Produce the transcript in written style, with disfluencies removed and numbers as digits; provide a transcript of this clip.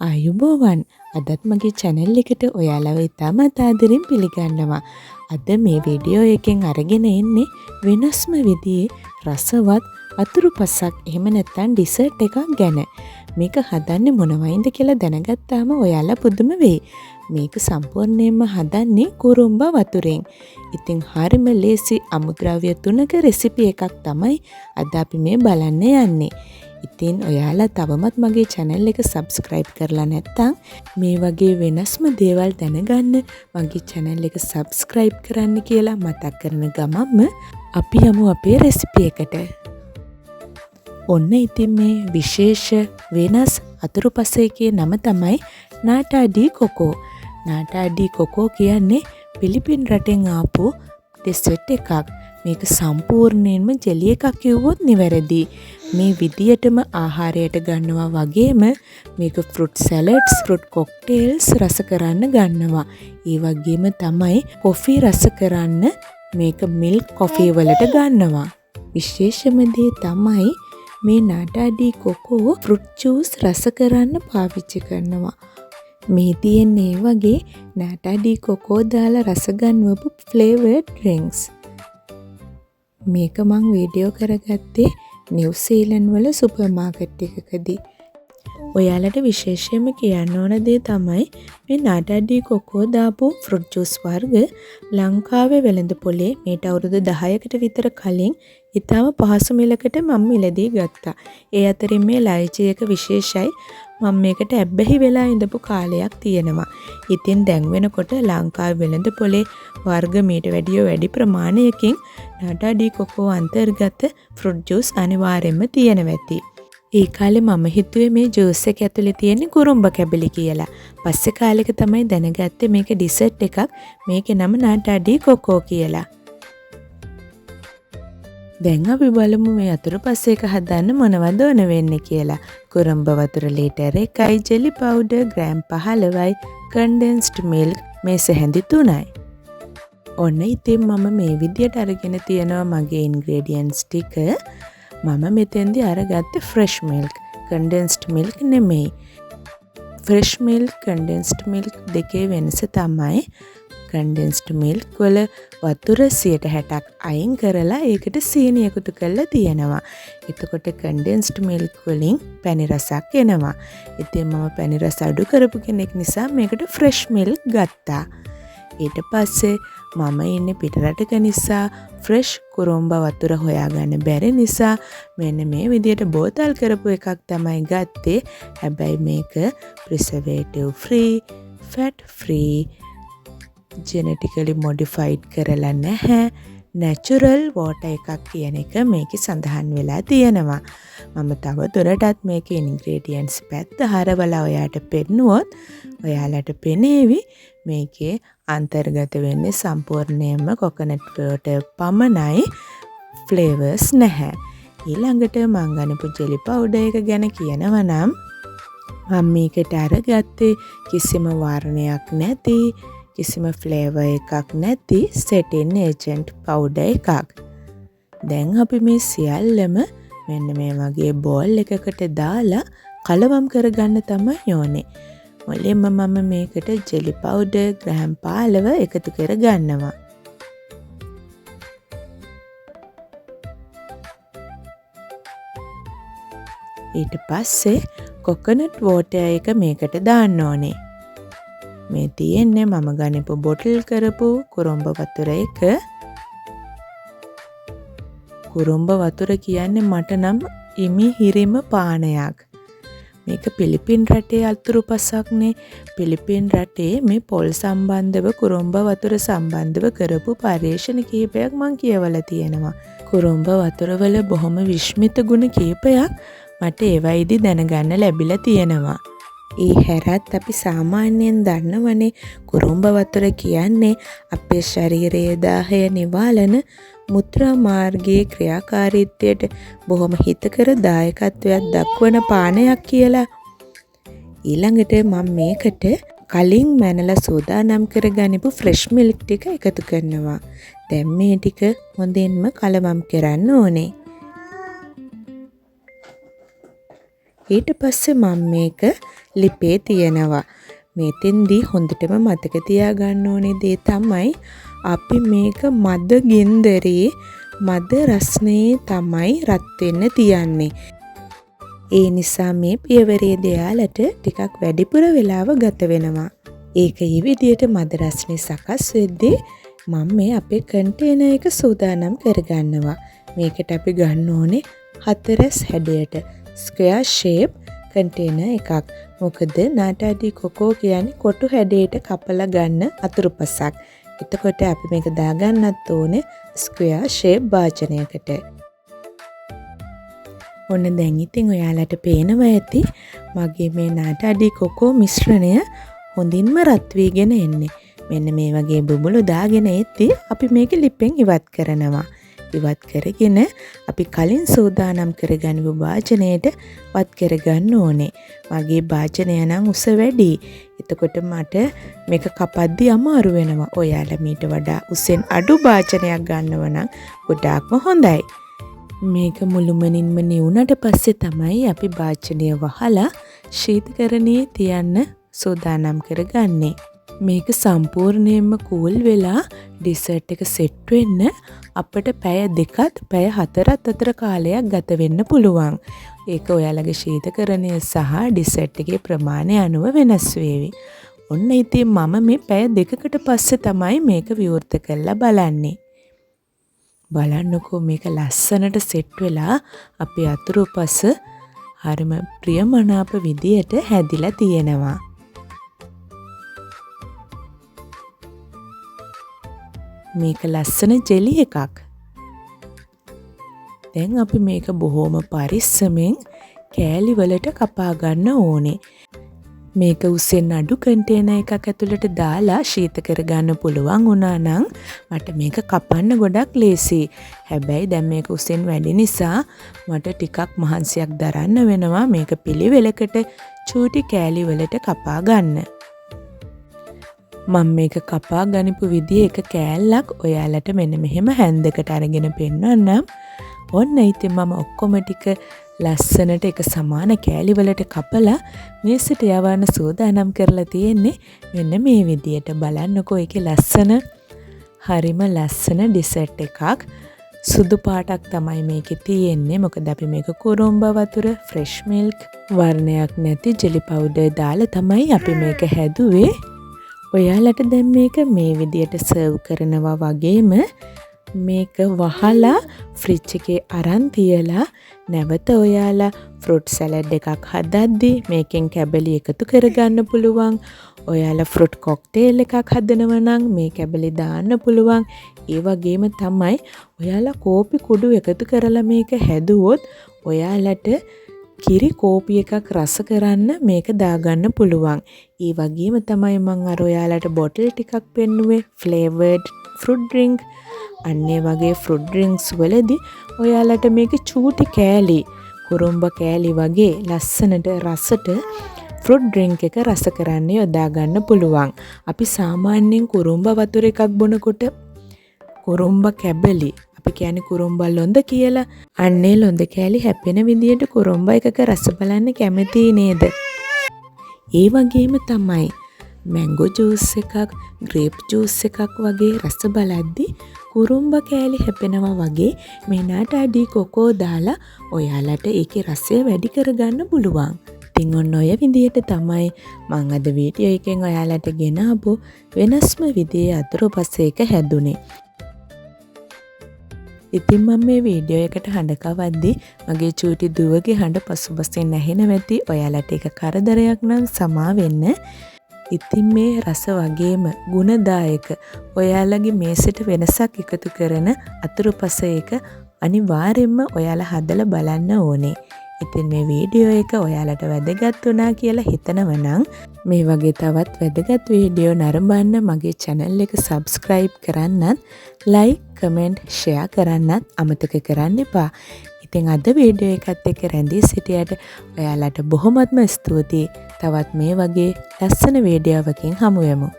ආයුබෝවන්. අදත් මගේ channel එකට ඔයාලව ඉතාමත් ආදරෙන් පිළිගන්නවා. අද මේ වීඩියෝ එකෙන් අරගෙන එන්නේ වෙනස්ම විදිහේ රසවත් අතුරු පසක් එහෙම නැත්නම් ඩිසර්ට් එකක් ගැන. මේක හදන්නේ මොනවයින්ද කියලා දැනගත්තාම ඔයාලා පුදුම වෙයි. මේක සම්පූර්ණයෙන්ම හදන්නේ කුරුම්බ වතුරෙන්. ඉතින් හරිම ලේසි අමුද්‍රව්‍ය 3ක රෙසිපි එකක් තමයි අද අපි මේ බලන්න යන්නේ. ඉතින් ඔයාලා තවමත් මගේ channel එක subscribe කරලා නැත්නම් මේ වගේ වෙනස්ම දේවල් දැනගන්න මගේ channel එක subscribe කරන්න කියලා මතක් කරන ගමන්ම අපි යමු අපේ recipe එකට. ඔන්න ඉතින් මේ විශේෂ වෙනස් අතුරුපස එකේ නම තමයි නාටා ඩී කොකෝ. නාටා ඩී කොකෝ කියන්නේ පිලිපින් රටෙන් ආපු ඩෙසර්ට් එකක්. මේක සම්පූර්ණයෙන්ම ජෙලි එකක් කිව්වොත් නිවැරදි. මේ විදියටම ආහාරයට ගන්නවා වගේම මේක ෆෘට් සැලඩ්ස්, ෆෘට් කොක්ටේල්ස් රස කරන්න ගන්නවා. ඒ වගේම තමයි කොෆි රස කරන්න මේක මිල්ක් කොෆි වලට ගන්නවා. විශේෂම දේ තමයි මේ නාටා ඩී කොකෝ ෆෘට් ජූස් රස කරන්න පාවිච්චි කරනවා. මේ තියෙන්නේ වගේ නාටා ඩී කොකෝ දාලා රස ගන්නවපු flavored drinks. මේක මං වීඩියෝ කරගත්තේ නිව්සීලන්ඩ් වල සුපර් මාකට් එකකදී. ඔයාලට විශේෂයෙන්ම කියන්න ඕන දේ තමයි මේ නාටා ඩී කොකෝ දාපු ෆෘට් ජූස් වර්ග ලංකාවේ වෙළඳ පොලේ මේට අවුරුදු 10කට විතර කලින් ඉතාම පහසු මිලකට මම මිලදී ගත්තා. ඒ අතරින් මේ ලයිචි එක විශේෂයි. මම මේකට ඇබ්බැහි වෙලා ඉඳපු කාලයක් තියෙනවා. ඉතින් දැන් වෙනකොට ලංකාවේ වෙළඳ පොලේ වර්ග මීට වැඩි ප්‍රමාණයකින් නාටා ඩී කොකෝ අන්තර්ගත ෆෘට් ජූස් අනිවාර්යයෙන්ම තියෙනවා ඇති. ඒ කාලේ මම හිතුවේ මේ ජූස් එක ඇතුලේ තියෙන කුරුම්බ කැබලි කියලා. පස්සේ කාලෙක තමයි දැනගත්තේ මේක ඩිසර්ට් එකක්. මේකේ නම නාටා ඩී කොකෝ කියලා. දැන් අපි බලමු මේ අතුරුපස එක හදන්න මොනවද ඕන වෙන්නේ කියලා. කුරුම්බ වතුර ලීටර 1යි, ජෙලි පවුඩර් ග්‍රෑම් 15යි, කන්ඩෙන්ස්ඩ් මිල්ක් මේස හැඳි 3යි. ඔන්න ඉතින් මම මේ විදියට අරගෙන තියෙනවා මගේ ඉන්ග්‍රේඩියන්ට්ස් ටික. මම මෙතෙන්දී අරගත්තේ ෆ්‍රෙෂ් මිල්ක්, කන්ඩෙන්ස්ඩ් මිල්ක් නෙමෙයි. ෆ්‍රෙෂ් මිල්ක්, කන්ඩෙන්ස්ඩ් මිල්ක් දෙකේ වෙනස තමයි කන්ඩෙන්ස්ඩ් මිල්ක් වල වතුර 60%ක් අයින් කරලා ඒකට සීනි එකතු කරලා තියෙනවා. එතකොට කන්ඩෙන්ස්ඩ් මිල්ක් වලින් පැණි රසක් එනවා. ඉතින් මම පැණි රස අඩු කරපු කෙනෙක් නිසා මේකට ෆ්‍රෙෂ් මිල්ක් ගත්තා. ඊට පස්සේ මම ඉන්නේ පිටරටක නිසා ෆ්‍රෙෂ් කුරුම්බ වතුර හොයාගන්න බැරි නිසා මෙන්න මේ විදියට බෝතල් කරපු එකක් තමයි ගත්තේ. හැබැයි මේක preservative free, fat free, genetically modified කරලා නැහැ. natural water එකක් කියන එක මේකේ සඳහන් වෙලා තියෙනවා. මම තව දුරටත් මේකේ ingredients පැත්ත හරවලා ඔයාට පෙන්නුවොත් ඔයාලට පෙනේවි මේකේ අන්තර්ගත වෙන්නේ සම්පූර්ණයෙන්ම coconut water පමණයි, flavors නැහැ. ඊළඟට මං ගන්නපු jelly powder එක ගැන කියනවා නම් මම මේකට අරගත්තේ කිසිම වර්ණයක් නැති, කිසිම ෆ්ලේවර් එකක් නැති setting agent powder එකක්. දැන් අපි මේ සියල්ලම මෙන්න මේ වගේ බෝල් එකකට දාලා කලවම් කරගන්න තමයි ඕනේ. මුලින්ම මම මේකට ජෙලි පවුඩර් ග්‍රෑම් 15 එකතු කරගන්නවා. ඊට පස්සේ කොකොනට් වෝටර් එක මේකට දාන්න ඕනේ. මේ තියෙන්නේ මම ගන්නපු බොටල් කරපු කුරුම්බ වතුර එක. කුරුම්බ වතුර කියන්නේ මට නම් ඉමිහිරිම පානයක්. මේක පිලිපින් රටේ අතුරුපසක්නේ. පිලිපින් රටේ මේ පොල් සම්බන්ධව කුරුම්බ වතුර සම්බන්ධව කරපු පර්යේෂණ කිහිපයක් මම කියවලා තියෙනවා. කුරුම්බ වතුරවල බොහොම විශ්මිත ගුණ කිහිපයක් මට ඒවයිදි දැනගන්න ලැබිලා තියෙනවා. ඒ හැරත් අපි සාමාන්‍යයෙන් දන්නවනේ කුරුම්බ වතුර කියන්නේ අපේ ශරීරයේ දාහය නිවාලන මුත්‍රා මාර්ගයේ ක්‍රියාකාරීත්වයට බොහොම හිතකර දායකත්වයක් දක්වන පානයක් කියලා. ඊළඟට මම මේකට කලින් මැනලා සූදානම් කරගනිපු ෆ්‍රෙෂ් මිල්ක් ටික එකතු කරනවා. දැන් මේ ටික හොඳින්ම කලවම් කරන්න ඕනේ. ඊට පස්සේ මම මේක ලිපේ තියනවා. මෙතෙන්දී හොඳටම මතක තියාගන්න ඕනේ දේ තමයි අපි මේක මද ගින්දරේ මද රස්නේ තමයි රත් වෙන්න තියන්නේ. ඒ නිසා මේ පියවරේ දෙයාලට ටිකක් වැඩිපුර වෙලාව ගත වෙනවා. ඒක මේ විදිහට මද රස්නේ සකස් වෙද්දී මම මේ අපේ කන්ටේනර් එක සූදානම් කරගන්නවා. මේකට අපි ගන්න ඕනේ 4 හැඩයට ස්ක්වෙයාර් ෂේප් කන්ටේනර් එකක්. මොකද නාටා ඩී කොකෝ කියන්නේ කොටු හැඩයට කපලා ගන්න අතුරුපසක්. එතකොට අපි මේක දාගන්නත් ඕනේ ස්ක්වෙයාර් ෂේප් භාජනයකට. ඔන්න දැන් ඉතින් ඔයාලට පේනවා ඇති මගේ මේ නාටා ඩී කොකෝ මිශ්‍රණය හොඳින්ම රත් වීගෙන එන්නේ. මෙන්න මේ වගේ බුබුලු දාගෙන එද්දී අපි මේක ලිපෙන් ඉවත් කරනවා. ඉවත් කරගෙන අපි කලින් සූදානම් කරගන්නු භාජනයට වත් කරගන්න ඕනේ. මගේ භාජනය නම් උස වැඩි. එතකොට මට මේක කපද්දි අමාරු වෙනවා. ඔයාලා මීට වඩා උසෙන් අඩු භාජනයක් ගන්නව නම් ගොඩාක්ම හොඳයි. මේක මුළුමනින්ම නිවුනට පස්සේ තමයි අපි භාජනය වහලා ශීතකරණයේ තියන්න සූදානම් කරගන්නේ. මේක සම්පූර්ණයෙන්ම කූල් වෙලා ඩෙසර්ට් එක සෙට් වෙන්න අපිට පැය 2ත් පැය 4ත් අතර කාලයක් ගත වෙන්න පුළුවන්. ඒක ඔයාලගේ ශීතකරණය සහ ඩෙසර්ට් එකේ ප්‍රමාණය අනුව වෙනස් වේවි. ඔන්න ඉතින් මම මේ පැය 2කට පස්සේ තමයි මේක විවෘත කරලා බලන්නේ. බලන්නකෝ මේක ලස්සනට සෙට් වෙලා අපේ අතුරුපස හරිම ප්‍රියමනාප විදියට හැදිලා තියෙනවා. මේක ලස්සන ජෙලි එකක්. දැන් අපි මේක බොහොම පරිස්සමෙන් කෑලි වලට කපා ගන්න ඕනේ. මේක උසෙන් අඩු කන්ටේනර් එකක් ඇතුළට දාලා ශීත කරගන්න පුළුවන් වුණා නම් මට මේක කපන්න ගොඩක් ලේසියි. හැබැයි දැන් මේක උසෙන් වැඩි නිසා මට ටිකක් මහන්සියක් දරන්න වෙනවා මේක පිළිවෙලකට චූටි කෑලි වලට කපා ගන්න. මම මේක කපා ගනිපු විදිය එක කෑල්ලක් ඔයාලට මෙන්න මෙහෙම හැන්දකට අරගෙන පෙන්නන්නම්. ඔන්න ඉතින් මම ඔක්කොම ටික ලස්සනට එක සමාන කෑලි වලට කපලා මේසෙට යවන්න සූදානම් කරලා තියෙන්නේ. මෙන්න මේ විදියට බලන්නකෝ ඒකේ ලස්සන හරිම ලස්සන ඩෙසර්ට් එකක්. සුදු පාටක් තමයි මේකේ තියෙන්නේ. මොකද අපි මේක කුරුම්බ වතුර, ෆ්‍රෙෂ් මිල්ක්, වර්ණයක් නැති ජෙලි පවුඩර් දාලා තමයි අපි මේක හැදුවේ. ඔයාලට දැන් මේක මේ විදියට සර්ව් කරනවා වගේම මේක වහලා ෆ්‍රිජ් එකේ අරන් තියලා නැවත ඔයාලා ෆෘට් සලාඩ් එකක් හදද්දී මේකෙන් කැබලි එකතු කරගන්න පුළුවන්. ඔයාලා ෆෘට් කොක්ටේල් එකක් හදනවා නම් මේ කැබලි දාන්න පුළුවන්. ඒ වගේම තමයි ඔයාලා කෝපි කුඩු එකතු කරලා මේක හැදුවොත් ඔයාලට කිරි කෝපි එකක් රස කරන්න මේක දාගන්න පුළුවන්. ඒ වගේම තමයි මම අර ඔයාලට බොටල් ටිකක් පෙන්නුවේ ෆ්ලේවර්ඩ් ෆෘට් ඩ්‍රින්ක්. අන්නේ වගේ ෆෘට් ඩ්‍රින්ක්ස් වලදී ඔයාලට මේක චූටි කෑලි කුරුම්බ කෑලි වගේ ලස්සනට රසට ෆෘට් ඩ්‍රින්ක් එක රස කරන්න යොදා ගන්න පුළුවන්. අපි සාමාන්‍යයෙන් කුරුම්බ වතුර එකක් බොනකොට කුරුම්බ කැබලි අපි කියන්නේ කුරුම්බ ලොඳ කියලා. අන්නේ ලොඳ කෑලි හැපෙන විදියට කුරුම්බ එකක රස බලන්න කැමති නේද? ඒ වගේම තමයි මැංගෝ ජූස් එකක්, ග්‍රේප් ජූස් එකක් වගේ රස බලද්දි කුරුම්බ කෑලි හැපෙනවා වගේ මේ නාටා ඩී කොකෝ දාලා ඔයාලට ඒකේ රසය වැඩි කරගන්න පුළුවන්. ඉතින් ඔන්න ඔය විදියට තමයි මම අද වීඩියෝ එකෙන් ඔයාලට ගෙනාවු වෙනස්ම විදියේ අතුරුපස එක හැදුනේ. ඉතින් මම මේ වීඩියෝ එකට හඬ කවද්දී මගේ චූටි දුවගේ හඬ පසුපසින් ඇහෙන වෙති. ඔයාලට ඒක කරදරයක් නම් සමා වෙන්න. ඉතින් මේ රස වගේම ගුණදායක ඔයාලගේ මේසෙට වෙනසක් එකතු කරන අතුරුපස එක අනිවාර්යෙන්ම ඔයාලා හදලා බලන්න ඕනේ. ඉතින් මේ වීඩියෝ එක ඔයාලට වැදගත් වුණා කියලා හිතනවා නම් මේ වගේ තවත් වැදගත් වීඩියෝ නරඹන්න මගේ channel එක subscribe කරන්නත්, like, comment, share කරන්නත් අමතක කරන්න එපා. ඉතින් අද වීඩියෝ එකත් එක්ක රැඳී සිටියට ඔයාලට බොහොමත්ම ස්තුතියි. තවත් මේ වගේ ලස්සන වීඩියෝවකින් හමු වෙමු.